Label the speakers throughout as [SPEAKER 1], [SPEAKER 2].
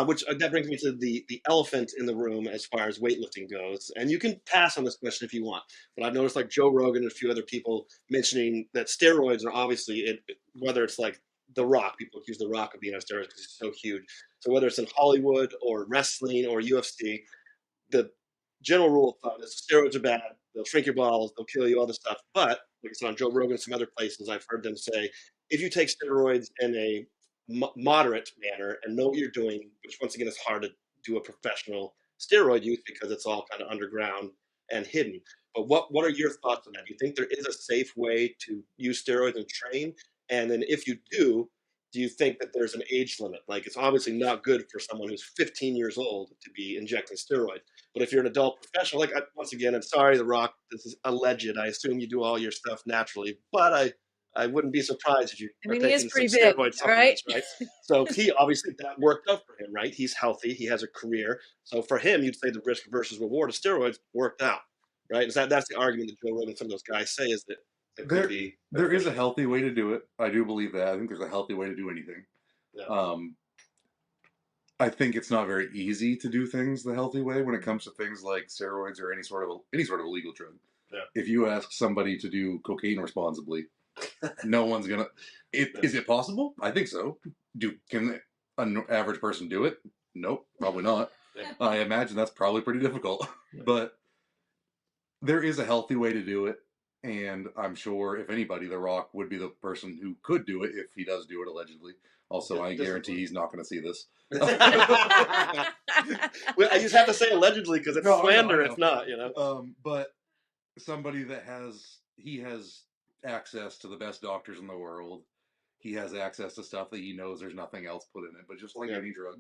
[SPEAKER 1] Which that brings me to the elephant in the room as far as weightlifting goes. And you can pass on this question if you want, but I've noticed like Joe Rogan and a few other people mentioning that steroids are obviously whether it's like The Rock, people accuse The Rock of being on steroids because he's so huge. So whether it's in Hollywood or wrestling or UFC, the general rule of thumb is steroids are bad. They'll shrink your balls. They'll kill you. All this stuff. But like I said on Joe Rogan and some other places, I've heard them say if you take steroids in a moderate manner and know what you're doing, which once again is hard to do a professional steroid use because it's all kind of underground and hidden. But what are your thoughts on that? Do you think there is a safe way to use steroids and train? And then if you do you think that there's an age limit? Like it's obviously not good for someone who's 15 years old to be injecting steroids. But if you're an adult professional, like once again, I'm sorry, The Rock, this is alleged. I assume you do all your stuff naturally, but I wouldn't be surprised if you
[SPEAKER 2] I
[SPEAKER 1] are
[SPEAKER 2] mean, he is
[SPEAKER 1] taking
[SPEAKER 2] pretty
[SPEAKER 1] some
[SPEAKER 2] big,
[SPEAKER 1] steroid
[SPEAKER 2] right?
[SPEAKER 1] supplements, right? So he obviously that worked out for him, right? He's healthy, he has a career. So for him, you'd say the risk versus reward of steroids worked out, right? That's the argument that Joe Rogan and some of those guys say is that it could be
[SPEAKER 3] There is a healthy way to do it. I do believe that. I think there's a healthy way to do anything.
[SPEAKER 1] yeah.
[SPEAKER 3] I think it's not very easy to do things the healthy way when it comes to things like steroids or any sort of illegal drug.
[SPEAKER 1] Yeah.
[SPEAKER 3] If you ask somebody to do cocaine responsibly, no one's gonna. Is it possible? I think so. Can an average person do it? Nope, probably not.
[SPEAKER 1] Yeah.
[SPEAKER 3] I imagine that's probably pretty difficult.
[SPEAKER 1] Yeah.
[SPEAKER 3] But there is a healthy way to do it, and I'm sure if anybody, The Rock would be the person who could do it if he does do it allegedly. Also, I guarantee he's not going to see this.
[SPEAKER 1] Well, I just have to say allegedly because it's slander. If not,
[SPEAKER 3] But somebody that has access to the best doctors in the world. He has access to stuff that he knows there's nothing else put in it. But just like any drug,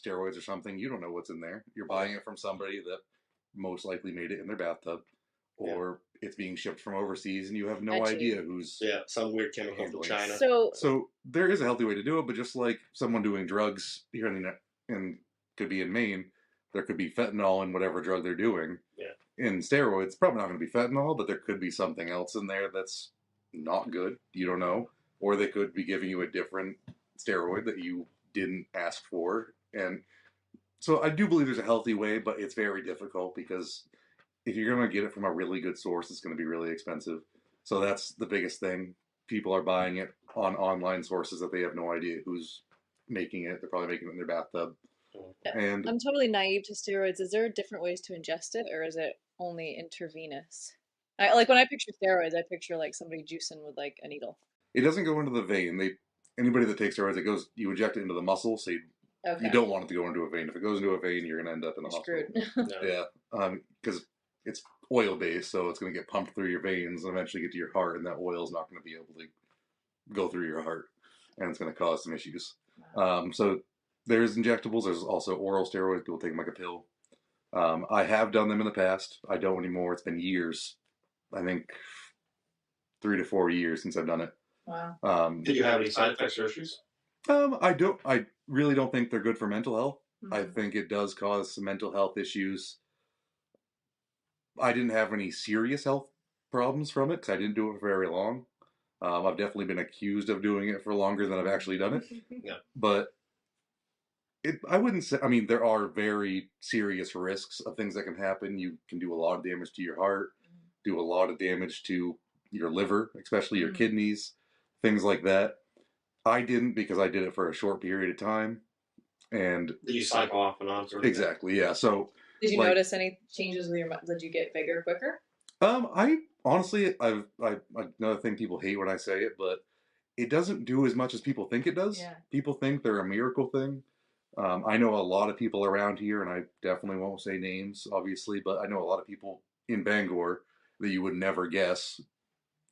[SPEAKER 3] steroids or something, you don't know what's in there. You're buying it from somebody that most likely made it in their bathtub, or it's being shipped from overseas, and you have no idea who's
[SPEAKER 1] some weird chemical from China.
[SPEAKER 3] So there is a healthy way to do it, but just like someone doing drugs here in could be in Maine, there could be fentanyl in whatever drug they're doing.
[SPEAKER 1] Yeah.
[SPEAKER 3] In steroids, probably not going to be fentanyl, but there could be something else in there that's not good. You don't know. Or they could be giving you a different steroid that you didn't ask for. And so I do believe there's a healthy way, but it's very difficult because if you're going to get it from a really good source, it's going to be really expensive. So that's the biggest thing. People are buying it on online sources that they have no idea who's making it. They're probably making it in their bathtub. And
[SPEAKER 2] I'm totally naive to steroids. Is there different ways to ingest it, or is it only intravenous? Like when I picture steroids, I picture like somebody juicing with like a needle.
[SPEAKER 3] It doesn't go into the vein. Anybody that takes steroids, you inject it into the muscle, so you don't want it to go into a vein. If it goes into a vein, you're going to end up in the hospital. Yeah, because it's oil based, so it's going to get pumped through your veins and eventually get to your heart, and that oil is not going to be able to go through your heart, and it's going to cause some issues. Wow. So there's injectables. There's also oral steroids. People take them like a pill. I have done them in the past. I don't anymore. It's been years. I think 3 to 4 years since I've done it.
[SPEAKER 2] Wow.
[SPEAKER 1] Did you have any side effects or issues?
[SPEAKER 3] I really don't think they're good for mental health.
[SPEAKER 2] Mm-hmm.
[SPEAKER 3] I think it does cause some mental health issues. I didn't have any serious health problems from it because I didn't do it for very long. I've definitely been accused of doing it for longer than I've actually done it.
[SPEAKER 1] Yeah.
[SPEAKER 3] But I wouldn't say, there are very serious risks of things that can happen. You can do a lot of damage to your heart, do a lot of damage to your liver, especially your kidneys, things like that. I didn't because I did it for a short period of time. And
[SPEAKER 1] did you cycle off and on?
[SPEAKER 3] Exactly, yeah. So
[SPEAKER 2] did you notice any changes with did you get bigger quicker?
[SPEAKER 3] I honestly, another thing people hate when I say it, but it doesn't do as much as people think it does.
[SPEAKER 2] Yeah.
[SPEAKER 3] People think they're a miracle thing. I know a lot of people around here, and I definitely won't say names, obviously, but I know a lot of people in Bangor that you would never guess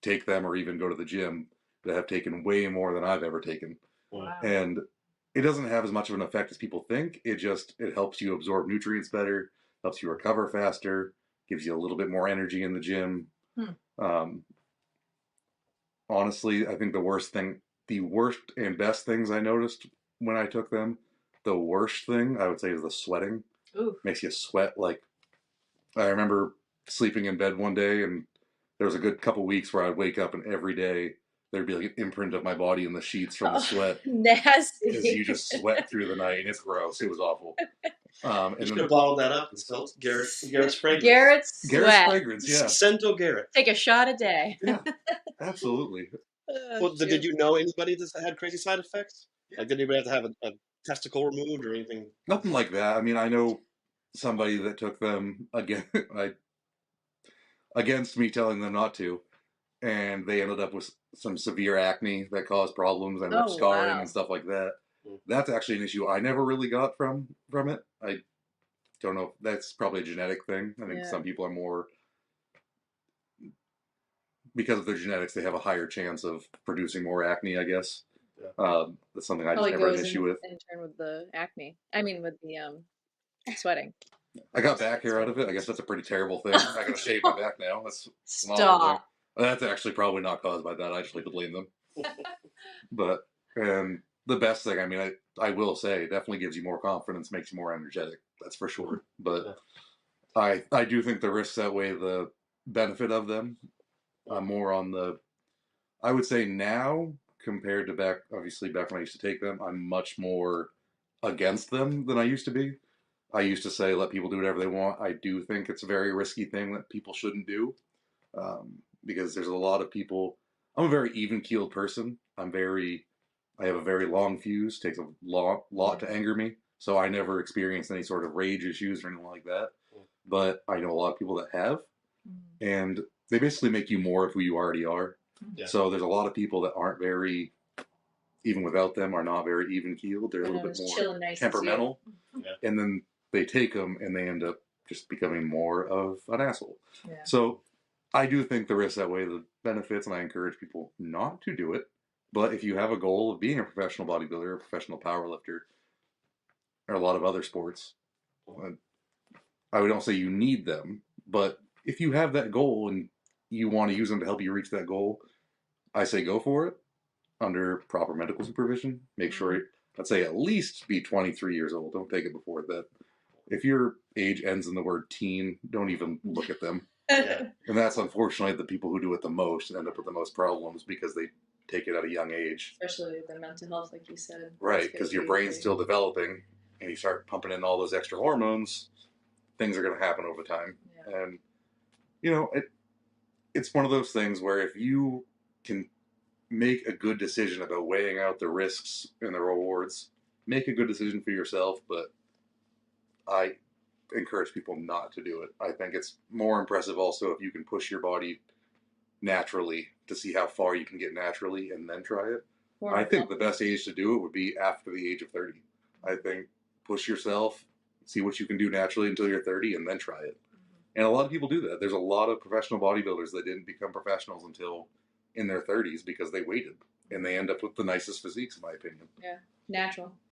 [SPEAKER 3] take them or even go to the gym that have taken way more than I've ever taken.
[SPEAKER 2] Wow.
[SPEAKER 3] And it doesn't have as much of an effect as people think. It helps you absorb nutrients better, helps you recover faster, gives you a little bit more energy in the gym. Honestly, I think the worst and best things I noticed when I took them, the worst thing I would say is the sweating.
[SPEAKER 2] Ooh.
[SPEAKER 3] Makes you sweat. Like, I remember sleeping in bed one day, and there was a good couple weeks where I'd wake up and every day there'd be like an imprint of my body in the sheets from the sweat.
[SPEAKER 2] Nasty.
[SPEAKER 3] Because you just sweat through the night, and it's gross. It was awful.
[SPEAKER 1] And you should have bottled that up and still Garrett's fragrance.
[SPEAKER 2] Garrett's sweat.
[SPEAKER 3] Garrett's fragrance, yeah.
[SPEAKER 1] Scento Garrett.
[SPEAKER 2] Take a shot a day.
[SPEAKER 3] Yeah, absolutely.
[SPEAKER 1] Well, did you know anybody that had crazy side effects? Like, did anybody have to have a testicle removed or anything?
[SPEAKER 3] Nothing like that. I mean, I know somebody that took them against me telling them not to, and they ended up with some severe acne that caused problems and scarring and stuff like that. That's actually an issue I never really got from it. I don't know. That's probably a genetic thing. I think some people are more, because of their genetics, they have a higher chance of producing more acne, I guess. That's something I just never had an issue with.
[SPEAKER 2] In turn with the acne. I mean, with the sweating.
[SPEAKER 3] I got back hair out of it. I guess that's a pretty terrible thing. I gotta shave my back now. That's
[SPEAKER 2] Stop.
[SPEAKER 3] That's actually probably not caused by that. I just like to blame them. But the best thing, I mean, I will say, it definitely gives you more confidence, makes you more energetic. That's for sure. But I do think the risks outweigh the benefit of them. I'm more on the, I would say now, compared to back when I used to take them, I'm much more against them than I used to be. I used to say, let people do whatever they want. I do think it's a very risky thing that people shouldn't do. Because there's a lot of people, I'm a very even-keeled person. I have a very long fuse, takes a lot to anger me. So I never experienced any sort of rage issues or anything like that. But I know a lot of people that have. And they basically make you more of who you already are. Yeah. So there's a lot of people that aren't very, even without them, are not very even-keeled. They're a little bit more temperamental. Yeah. And then they take them and they end up just becoming more of an asshole. Yeah. So I do think the risks outweigh the benefits, and I encourage people not to do it. But if you have a goal of being a professional bodybuilder, a professional powerlifter, or a lot of other sports, I don't say you need them, but if you have that goal and you want to use them to help you reach that goal, I say go for it under proper medical supervision. Make sure, I'd say at least be 23 years old. Don't take it before that. If your age ends in the word teen, don't even look at them. Yeah. And that's unfortunately the people who do it the most and end up with the most problems because they take it at a young age.
[SPEAKER 2] Especially the mental health, like you said.
[SPEAKER 3] Right, because your brain's still developing and you start pumping in all those extra hormones, things are going to happen over time. Yeah. And, you know, it's one of those things where if you can make a good decision about weighing out the risks and the rewards, make a good decision for yourself, but I encourage people not to do it. I think it's more impressive also if you can push your body naturally to see how far you can get naturally and then try it. I think the best age to do it would be after the age of 30. I think push yourself, see what you can do naturally until you're 30 and then try it. And a lot of people do that. There's a lot of professional bodybuilders that didn't become professionals until in their 30s because they waited. And they end up with the nicest physiques, in my opinion.
[SPEAKER 2] Yeah, natural.